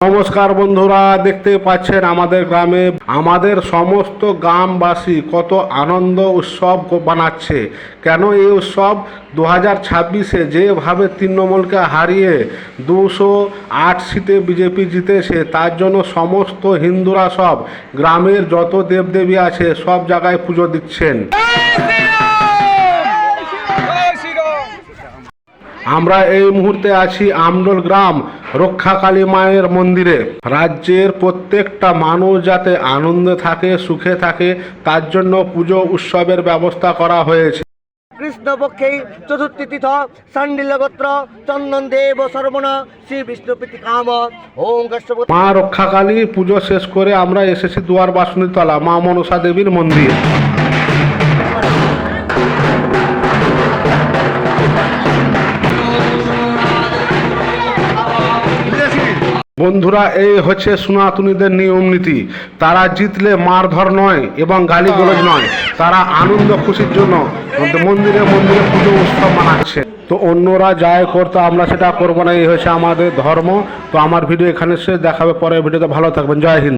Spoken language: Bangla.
নমস্কার বন্ধুরা, দেখতে পাচ্ছেন আমাদের গ্রামে আমাদের সমস্ত গ্রামবাসী কত আনন্দ উৎসব বানাচ্ছে। কেন এই উৎসব 2026-এ যেভাবে তৃণমূলকে হারিয়ে 208 সিটে বিজেপি জিতেছে, তার জন্য সমস্ত হিন্দুরা সব গ্রামের যত দেবদেবী আছে সব জায়গায় পুজো দিচ্ছেন। আমরা এই মুহূর্তে আছি আমডোল গ্রাম রক্ষাকালী মায়ের মন্দিরে। রাজ্যের প্রত্যেকটা মানুষ যাতে আনন্দে থাকে, সুখে থাকে, তার জন্য পুজো উৎসবের ব্যবস্থা করা হয়েছে। কৃষ্ণপক্ষে চতুর্থী তিথ সান্ডিল্যগোত্র চন্দন দেব সর্বণ শ্রী বিষ্ণুপ্রীতি কাম ওম কশ্যপ। মা রক্ষাকালী পুজো শেষ করে আমরা এসেছি দুয়ার বাসুনীতলা মা মনসা দেবীর মন্দির। বন্ধুরা, এই হচ্ছে সনাতনীদের নিয়ম নীতি। তারা জিতলে মারধর নয় এবং গালিগালাজ নয়, তারা আনন্দ খুশির জন্য মন্দিরে মন্দিরে পুজো উৎসব মানাচ্ছে। তো অন্যরা যাই করতো আমরা সেটা করবো না, এই হচ্ছে আমাদের ধর্ম। তো আমার ভিডিও এখানে শেষ, দেখাবে পরের ভিডিওতে। ভালো থাকবেন, জয় হিন্দ।